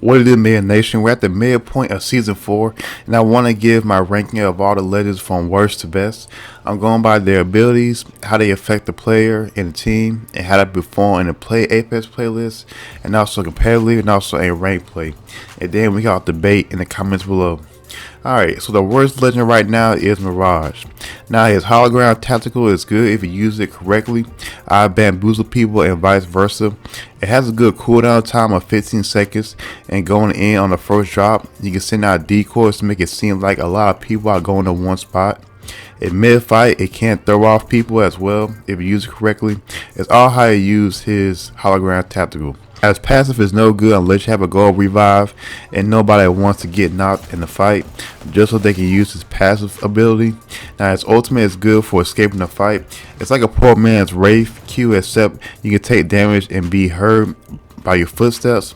What it is, Mid Nation? We're at the midpoint of season 4, and I want to give my ranking of all the legends from worst to best. I'm going by their abilities, how they affect the player and the team, and how they perform in the Play Apex playlist, and also competitively, and also in rank play. And then we got debate in the comments below. Alright, so the worst legend right now is Mirage. Now his hologram tactical is good if you use it correctly. I bamboozle people and vice versa. It has a good cooldown time of 15 seconds, and going in on the first drop, you can send out decoys to make it seem like a lot of people are going to one spot. In mid fight, it can throw off people as well if you use it correctly. It's all how you use his hologram tactical. As passive is no good unless you have a gold revive and nobody wants to get knocked in the fight, just so they can use his passive ability. Now his ultimate is good for escaping the fight. It's like a poor man's Wraith Q, except you can take damage and be heard by your footsteps.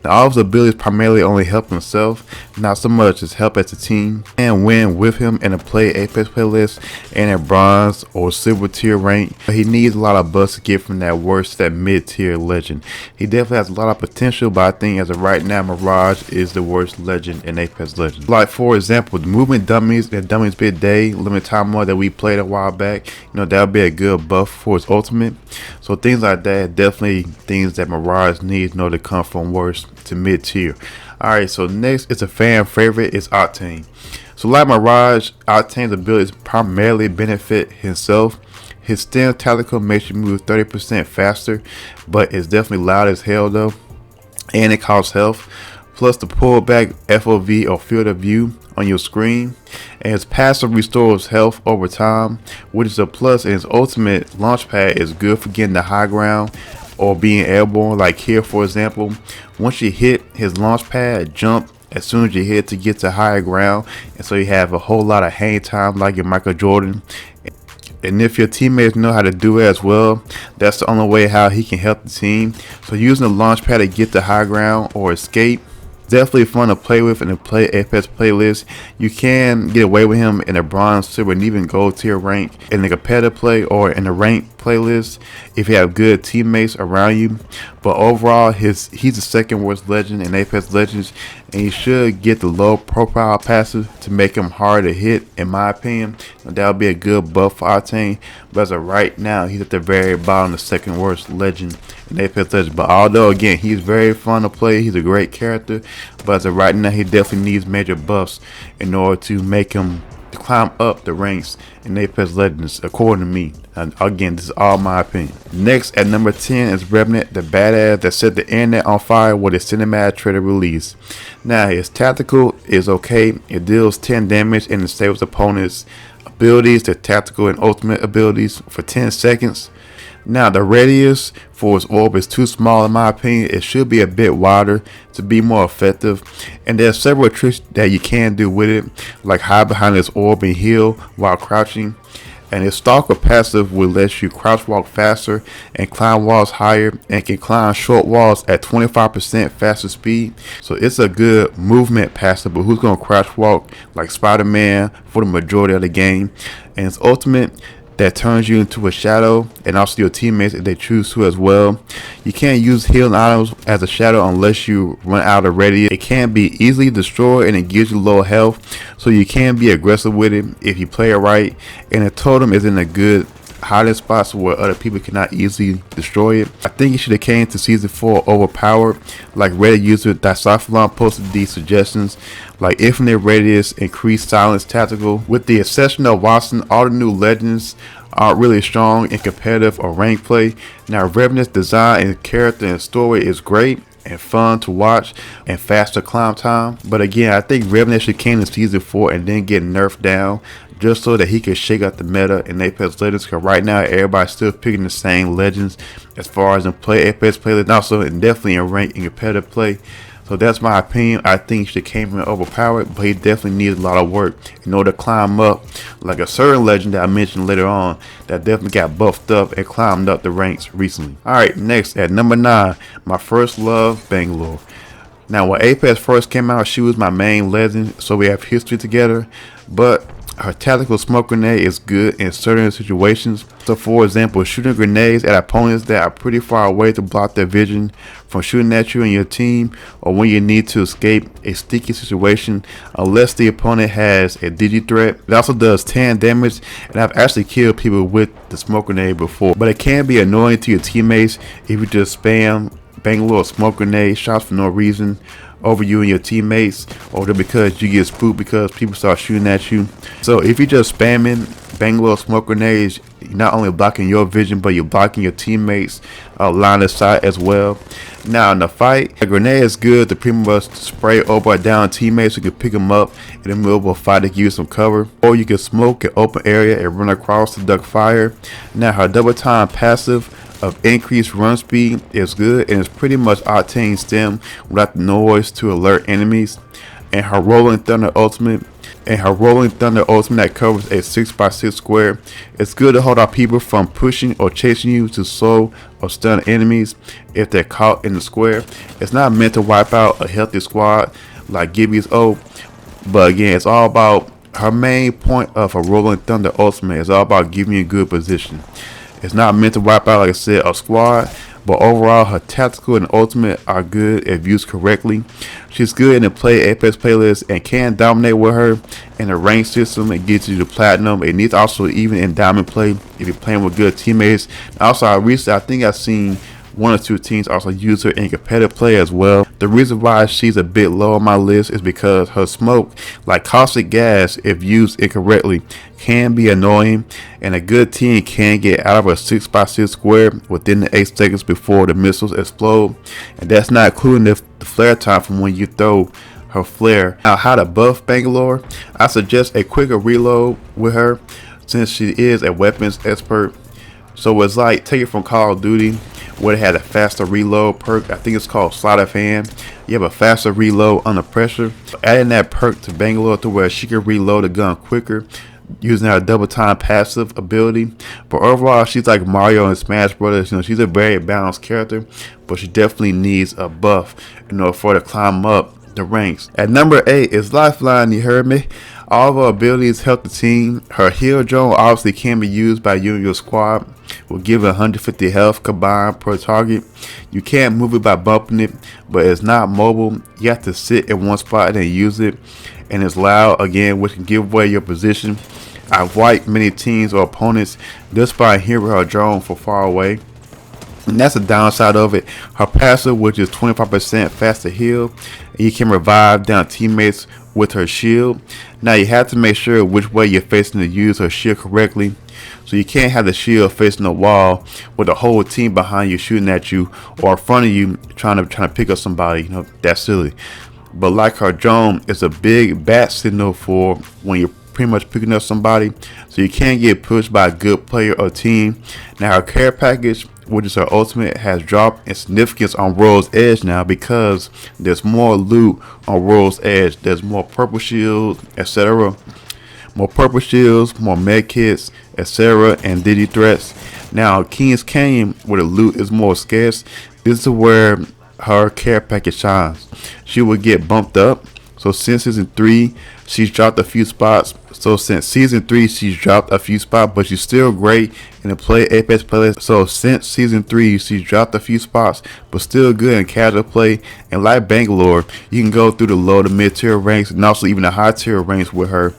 Now all of his abilities primarily only help himself, not so much as help as a team, and win with him in a Play Apex playlist and a bronze or silver tier rank. But he needs a lot of buffs to get from that worst to that mid tier legend. He definitely has a lot of potential, but I think as of right now, Mirage is the worst legend in Apex Legends. Like for example, the movement dummies and dummies bid day limited time mode that we played a while back, that would be a good buff for his ultimate. So things like that, definitely things that Mirage needs to come from worst to mid tier. Alright, so next it's a fan favorite, it's Octane. So like Mirage, Octane's abilities primarily benefit himself. His stem tactical makes you move 30% faster, but it's definitely loud as hell though, and it costs health. Plus the pullback FOV or field of view on your screen, and his passive restores health over time, which is a plus, and his ultimate launchpad is good for getting the high ground or being airborne. Like here for example, once you hit his launch pad, jump as soon as you hit to get to higher ground, and so you have a whole lot of hang time like your Michael Jordan. And if your teammates know how to do it as well, that's the only way how he can help the team. So using the launch pad to get to high ground or escape, definitely fun to play with in the Play Apex playlist. You can get away with him in a bronze, silver, and even gold tier rank in the competitive play or in the rank playlist if you have good teammates around you. But overall, he's the second worst legend in Apex Legends, and you should get the low profile passive to make him hard to hit, in my opinion. That would be a good buff for Octane, but as of right now, he's at the very bottom, the second worst legend in Apex Legends. But although again, he's very fun to play, he's a great character, but as of right now, he definitely needs major buffs in order to make him climb up the ranks in Apex Legends, according to me. And again, this is all my opinion. Next at number 10 is Revenant, the badass that set the internet on fire with his cinematic trailer release. Now his tactical is okay. It deals 10 damage and disables opponents' abilities, the tactical and ultimate abilities for 10 seconds. Now the radius for his orb is too small in my opinion. It should be a bit wider to be more effective, and there's several tricks that you can do with it, like hide behind his orb and heal while crouching. And his stalker passive will let you crouch walk faster and climb walls higher, and can climb short walls at 25% faster speed. So it's a good movement passive, but who's gonna crouch walk like Spider-Man for the majority of the game? And his ultimate that turns you into a shadow, and also your teammates if they choose to as well. You can't use healing items as a shadow unless you run out of radius. It can be easily destroyed, and it gives you low health, so you can be aggressive with it if you play it right. And the totem is in a good hiding spots where other people cannot easily destroy it. I think it should have came to season 4 overpowered. Like Reddit user Disophalon posted these suggestions, like infinite radius, increased silence tactical. With the exception of Watson, all the new legends aren't really strong in competitive or rank play. Now Revenant's design and character and story is great and fun to watch and faster climb time, but again, I think Revenant should came in season 4 and then get nerfed down, just so that he could shake out the meta in Apex Legends. Because right now everybody's still picking the same legends as far as in Play Apex playlist, and also and definitely in rank and competitive play. So that's my opinion. I think he should came in overpowered, but he definitely needs a lot of work in order to climb up like a certain legend that I mentioned later on that definitely got buffed up and climbed up the ranks recently. Alright, next at number 9, my first love, Bangalore. Now when Apex first came out, she was my main legend, so we have history together, but Her tactical smoke grenade is good in certain situations. So for example, shooting grenades at opponents that are pretty far away to block their vision from shooting at you and your team, or when you need to escape a sticky situation unless the opponent has a digi threat. It also does 10 damage, and I've actually killed people with the smoke grenade before. But it can be annoying to your teammates if you just spam Bangalore smoke grenade shots for no reason over you and your teammates, or because you get spooked because people start shooting at you. So if you're just spamming Bangalore smoke grenades, you're not only blocking your vision, but you're blocking your teammates' line of sight as well. Now in the fight, a grenade is good to pretty much spray over a down teammate so you can pick them up in the middle of a fight to give you some cover, or you can smoke an open area and run across to duck fire. Now her double time passive of increased run speed is good, and it's pretty much Octane stem without the noise to alert enemies. And her Rolling Thunder ultimate that covers a 6x6 square. It's good to hold off people from pushing or chasing you to slow or stun enemies if they're caught in the square. It's not meant to wipe out a healthy squad like Gibby's ult, but again, it's all about her main point of her Rolling Thunder ultimate is all about giving you a good position. It's not meant to wipe out, like I said, a squad, but overall her tactical and ultimate are good if used correctly. She's good in the Play Apex playlist and can dominate with her in the rank system and get you to platinum. It needs also even in diamond play if you're playing with good teammates. Also, I think I've seen one or two teams also use her in competitive play as well. The reason why she's a bit low on my list is because her smoke, like caustic gas, if used incorrectly, can be annoying, and a good team can get out of a 6x6 square within the 8 seconds before the missiles explode, and that's not including the flare time from when you throw her flare. Now, how to buff Bangalore? I suggest a quicker reload with her since she is a weapons expert. So it's like take it from Call of Duty, where it had a faster reload perk. I think it's called Sleight of Hand. You have a faster reload under pressure. So adding that perk to Bangalore to where she can reload the gun quicker using her double time passive ability. But overall, she's like Mario and Smash Brothers. You know, she's a very balanced character, but she definitely needs a buff in order for her to climb up the ranks. At number 8 is Lifeline. You heard me. All of her abilities help the team. Her heal drone obviously can be used by you and your squad. Will give 150 health combined per target. You can't move it by bumping it, but it's not mobile. You have to sit in one spot and then use it. And it's loud again, which can give away your position. I've wiped many teams or opponents just by hearing her drone from far away. And that's the downside of it. Her passive, which is 25% faster heal, and you can revive down teammates with her shield. Now you have to make sure which way you're facing to use her shield correctly. So you can't have the shield facing the wall with the whole team behind you shooting at you, or in front of you trying to pick up somebody. You know, that's silly. But like her drone, it's a big bat signal for when you're pretty much picking up somebody, so you can't get pushed by a good player or team. Now her care package, which is her ultimate, has dropped in significance on World's Edge now because there's more loot on World's Edge. There's more purple shields, etc. More purple shields, more med kits, etc. and digi threats. Now King's Canyon, where the loot is more scarce, this is where her care package shines. She will get bumped up. So since season 3, she's dropped a few spots. But she's still great in the Play Apex playlist. So since season 3, she's dropped a few spots, but still good in casual play. And like Bangalore, you can go through the low to mid tier ranks and also even the high tier ranks with her.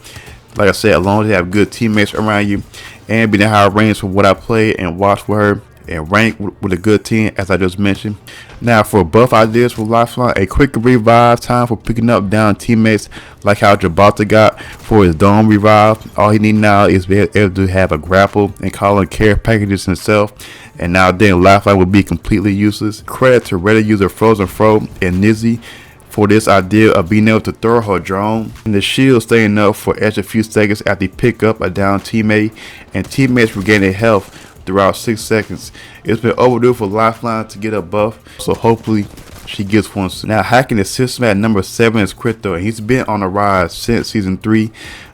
Like I said, as long as you have good teammates around you and be in high range for what I play and watch with her and rank with a good team, as I just mentioned. Now for buff ideas for Lifeline, a quick revive time for picking up down teammates, like how Gibraltar got for his dome revive. All he need now is be able to have a grapple and call in care packages himself, and now then Lifeline would be completely useless. Credit to Reddit user Frozen Fro and Nizzy for this idea of being able to throw her drone and the shield staying up for extra few seconds after you pick up a down teammate, and teammates regaining health throughout 6 seconds. It's been overdue for Lifeline to get a buff, so hopefully she gets one soon. Now hacking the system at number 7 is Crypto, and he's been on the rise since season 3.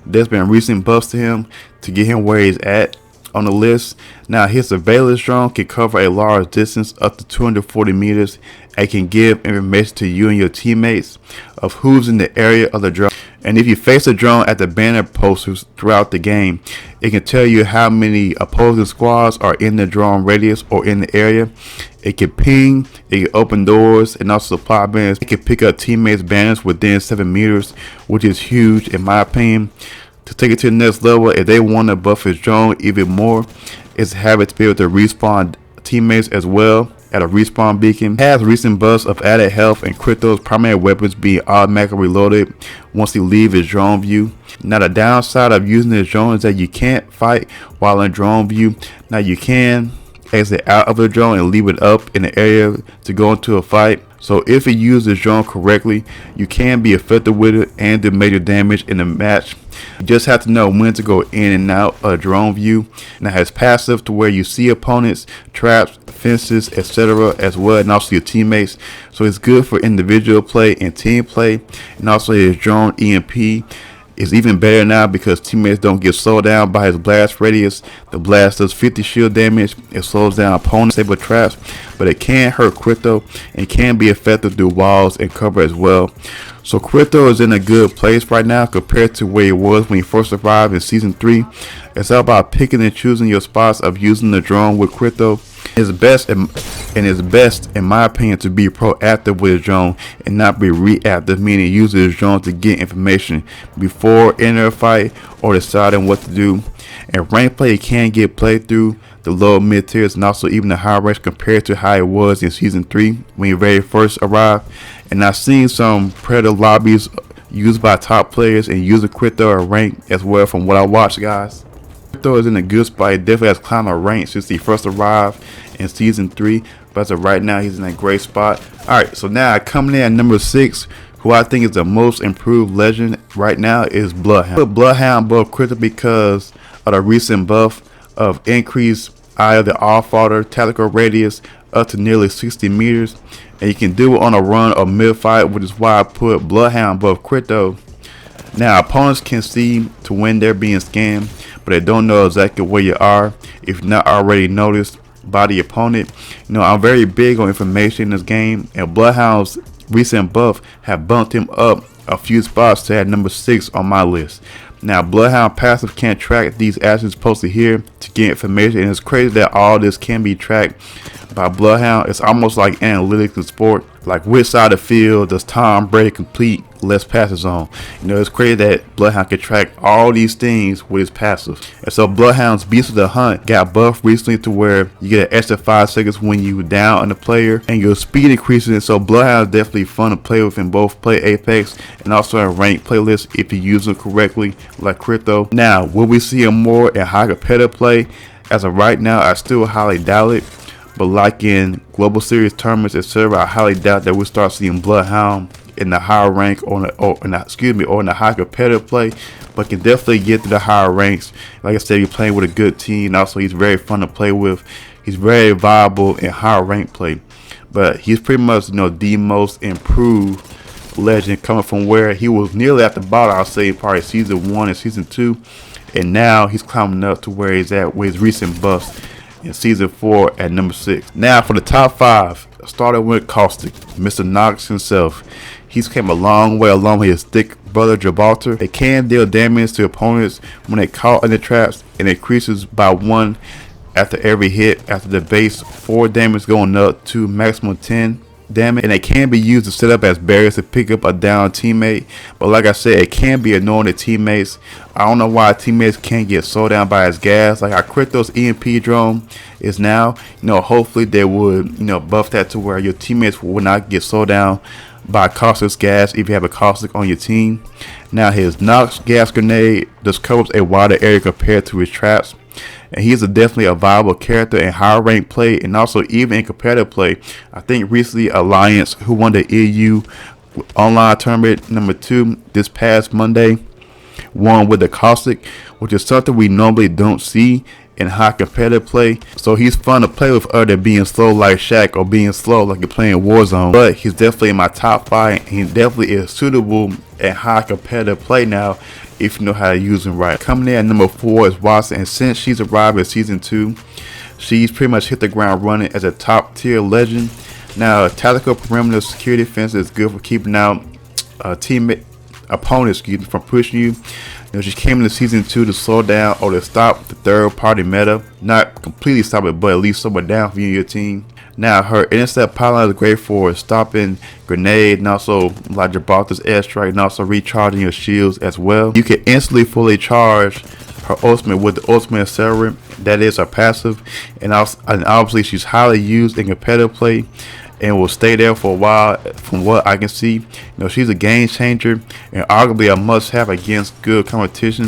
There's been recent buffs to him to get him where he's at on the list. Now his surveillance drone can cover a large distance up to 240 meters and can give information to you and your teammates of who's in the area of the drone. And if you face a drone at the banner posters throughout the game, it can tell you how many opposing squads are in the drone radius or in the area. It can ping, it can open doors, and also supply banners. It can pick up teammates' banners within 7 meters, which is huge in my opinion. To take it to the next level, if they want to buff his drone even more, is have it to be able to respawn teammates as well at a respawn beacon. It has recent buffs of added health and Crypto's primary weapons being automatically reloaded once he leaves his drone view. Now the downside of using this drone is that you can't fight while in drone view. Now you can exit out of the drone and leave it up in the area to go into a fight. So if you use this drone correctly, you can be effective with it and do major damage in the match. You just have to know when to go in and out of drone view. Now it has passive to where you see opponents, traps, fences, etc. as well, and also your teammates. So it's good for individual play and team play. And also his drone EMP is even better now because teammates don't get slowed down by his blast radius. The blast does 50 shield damage. It slows down opponents, disable traps, but it can hurt Crypto and can be effective through walls and cover as well. So Crypto is in a good place right now compared to where he was when he first arrived in Season 3. It's all about picking and choosing your spots of using the drone with Crypto. It's best in my opinion to be proactive with his drone and not be reactive, meaning use his drone to get information before entering a fight or deciding what to do. And rank play can get played through the lower mid tiers and also even the high ranks compared to how it was in Season 3 when he very first arrived. And I've seen some Predator lobbies used by top players and using Crypto or rank as well from what I watched, guys. Crypto is in a good spot. He definitely has climbed a rank since he first arrived in Season 3, but as of right now he's in a great spot. Alright, so now coming in at number 6, who I think is the most improved legend right now, is Bloodhound. I put Bloodhound above Crypto because of the recent buff of increased eye of the Allfather tactical radius up to nearly 60 meters, and you can do it on a run or mid fight, which is why I put Bloodhound above Crypto. Now opponents can see to when they're being scammed, but they don't know exactly where you are if not already noticed by the opponent. You know, I'm very big on information in this game, and Bloodhound's recent buff have bumped him up a few spots to at number 6 on my list. Now Bloodhound passive can't track these actions posted here to get information, and it's crazy that all this can be tracked by Bloodhound. It's almost like analytics in sport, like which side of the field does Tom Brady complete less passes on. You know, it's crazy that Bloodhound can track all these things with his passive. And so Bloodhound's Beast of the Hunt got buffed recently to where you get an extra 5 seconds when you down on the player and your speed increases. And so Bloodhound is definitely fun to play with in both play Apex and also in ranked playlists if you use them correctly like Crypto. Now will we see him more in high competitive play? As of right now, I still highly doubt it. But like in global series tournaments, etc., I highly doubt that we'll start seeing Bloodhound in the higher rank or in the high competitive play, but can definitely get to the higher ranks. Like I said, you're playing with a good team. Also, he's very fun to play with. He's very viable in higher rank play, but he's pretty much, you know, the most improved legend coming from where he was nearly at the bottom. I'll say probably Season 1 and Season 2, and now he's climbing up to where he's at with his recent buffs in Season 4 at number 6. Now for the top 5, starting with Caustic, Mr. Nox himself. He's came a long way along with his thick brother Gibraltar. They can deal damage to opponents when they caught in the traps, and increases by 1 after every hit after the base 4 damage going up to maximum 10 damage, and they can be used to set up as barriers to pick up a down teammate. But like I said, it can be annoying to teammates. I don't know why teammates can't get slowed down by his gas like how Crypto's EMP drone is now. You know, hopefully they would, you know, buff that to where your teammates will not get slowed down by Caustic's gas if you have a Caustic on your team. Now his Nox gas grenade just covers a wider area compared to his traps, and he's definitely a viable character in higher rank play and also even in competitive play. I think recently Alliance, who won the EU online tournament number 2 this past Monday, won with the Caustic, which is something we normally don't see in high competitive play. So he's fun to play with other than being slow like Shaq or being slow like you're playing Warzone. But he's definitely in my top 5, and he definitely is suitable in high competitive play now if you know how to use him right. Coming in at number 4 is Wattson, and since she's arrived in Season 2, she's pretty much hit the ground running as a top tier legend. Now tactical perimeter security defense is good for keeping out opponents, from pushing you. She came into season 2 to slow down or to stop the third party meta. Not completely stop it, but at least slow it down for you and your team. Now, her intercept pylon is great for stopping grenade and also like Gibraltar's airstrike and also recharging your shields as well. You can instantly fully charge her ultimate with the ultimate accelerant. That is her passive. And obviously she's highly used in competitive play and will stay there for a while. From what I can see, she's a game changer and arguably a must-have against good competition.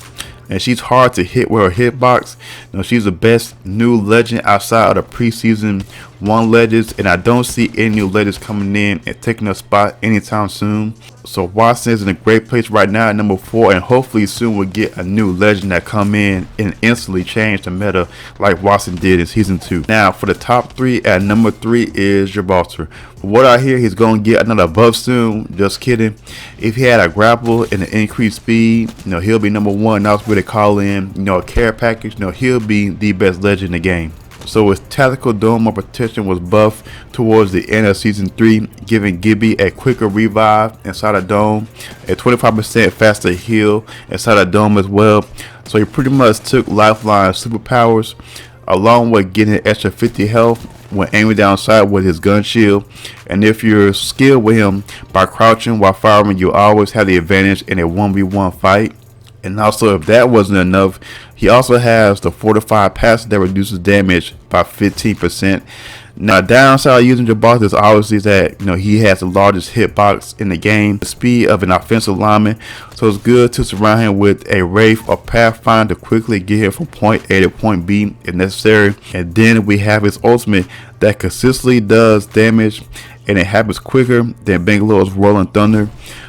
And she's hard to hit with her hitbox. She's the best new legend outside of the preseason 1 legends, and I don't see any new legends coming in and taking a spot anytime soon. So Wattson is in a great place right now at number 4, and hopefully soon we'll get a new legend that come in and instantly change the meta like Wattson did in season 2. Now for the top 3, at number 3 is Gibraltar. From what I hear, he's going to get another buff soon. Just kidding. If he had a grapple and an increased speed, he'll be number 1. That's where they call in, a care package. He'll be the best legend in the game. So his tactical dome of protection was buffed towards the end of season 3, giving Gibby a quicker revive inside a dome, a 25% faster heal inside a dome as well. So he pretty much took Lifeline superpowers along with getting an extra 50 health when aiming down sight with his gun shield. And if you're skilled with him by crouching while firing, you'll always have the advantage in a 1v1 fight. And also, if that wasn't enough, he also has the fortified passive that reduces damage by 15%. Now, downside of using Gibraltar is obviously that he has the largest hitbox in the game, the speed of an offensive lineman. So it's good to surround him with a Wraith or Pathfinder to quickly get him from point A to point B if necessary. And then we have his ultimate that consistently does damage, and it happens quicker than Bangalore's Rolling Thunder.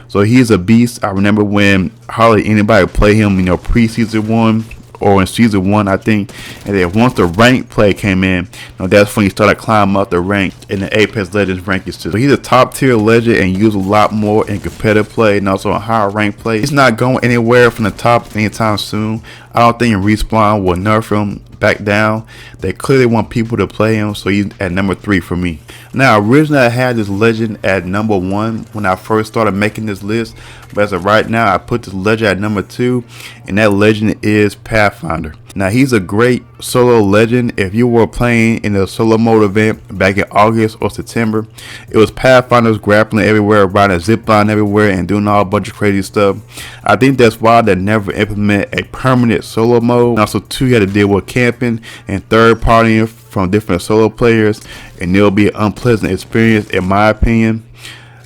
So he's a beast. I remember when hardly anybody played him, pre-season 1 or in season 1, I think. And then once the rank play came in, that's when he started climbing up the rank in the Apex Legends ranking system. So he's a top tier legend and used a lot more in competitive play and also in higher rank play. He's not going anywhere from the top anytime soon. I don't think Respawn will nerf him back down. They clearly want people to play him, so he's at number 3 for me. Now, originally I had this legend at number 1 when I first started making this list, but as of right now I put this legend at number 2, and that legend is Pathfinder. Now, he's a great solo legend. If you were playing in the solo mode event back in August or September, it was Pathfinders grappling everywhere, riding a zipline everywhere, and doing all a bunch of crazy stuff. I think that's why they never implement a permanent solo mode. And also, too, you had to deal with camping and third partying from different solo players, and it'll be an unpleasant experience in my opinion.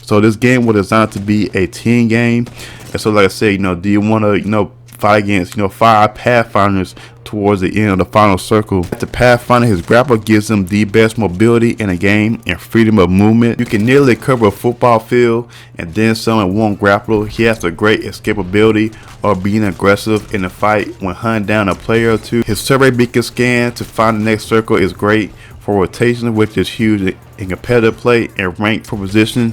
So this game was designed to be a team game, and so like I said, do you want to fight against 5 Pathfinders towards the end of the final circle? The Pathfinder, his grapple gives him the best mobility in the game and freedom of movement. You can nearly cover a football field and then some in one grapple. He has a great escapability or being aggressive in the fight when hunting down a player or 2. His survey beacon scan to find the next circle is great for rotation, which is huge in competitive play, and rank for position,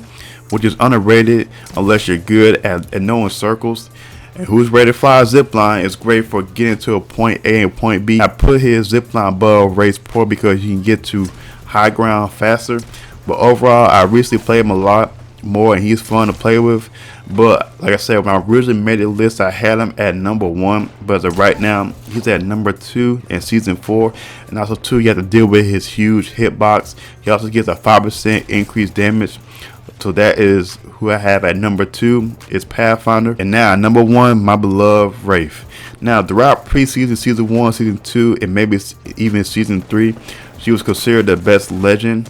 which is underrated unless you're good at knowing circles. And Who's Ready to Fly Zipline is great for getting to a point A and point B. I put his zipline above Race Poor because you can get to high ground faster. But overall, I recently played him a lot more and he's fun to play with. But like I said, when I originally made the list, I had him at number 1. But as of right now, he's at number 2 in season 4. And also, too, you have to deal with his huge hitbox. He also gets a 5% increased damage. So that is who I have at number 2 is Pathfinder. And now number 1, my beloved Wraith. Now throughout preseason, season 1, season 2, and maybe even season 3, she was considered the best legend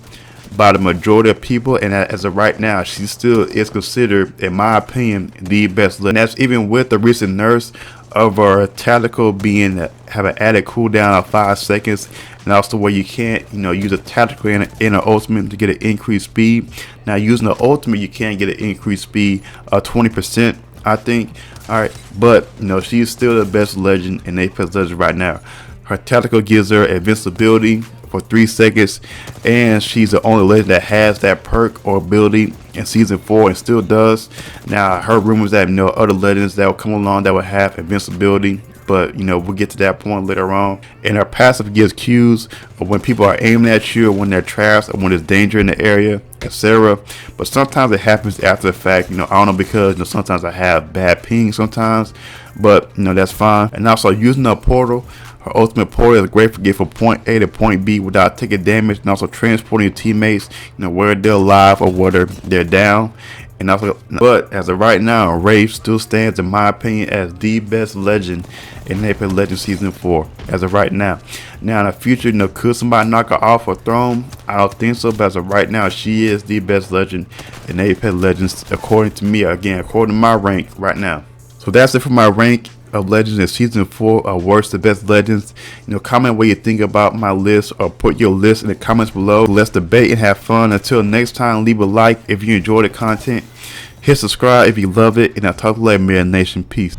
by the majority of people, and as of right now, she still is considered, in my opinion, the best legend. And that's even with the recent nerfs of her tactical being have an added cooldown of 5 seconds, and also where you can't use a tactical in an ultimate to get an increased speed. Now using the ultimate, you can get an increased speed of 20%, I think. Alright, but she's still the best legend in Apex Legends right now. Her tactical gives her invincibility for 3 seconds, and she's the only legend that has that perk or ability in season 4 and still does. Now I heard rumors that other legends that will come along that will have invincibility, but we'll get to that point later on. And her passive gives cues of when people are aiming at you, or when they're trapped, or when there's danger in the area. etc. But sometimes it happens after the fact. I don't know, because sometimes I have bad ping sometimes, but that's fine. And also using the portal. Her ultimate portal is great for getting from point A to point B without taking damage, and also transporting your teammates, whether they're alive or whether they're down. And also, but as of right now, Wraith still stands, in my opinion, as the best legend in Apex Legends Season 4. As of right now. Now in the future, could somebody knock her off her throne? I don't think so, but as of right now, she is the best legend in Apex Legends, according to me. Again, according to my rank right now. So that's it for my rank of legends in Season 4 of worst to best legends. Comment what you think about my list, or put your list in the comments below. Let's debate and have fun. Until next time, leave a like if you enjoy the content, hit subscribe if you love it, and I'll talk to you later, Mirror Nation. Peace.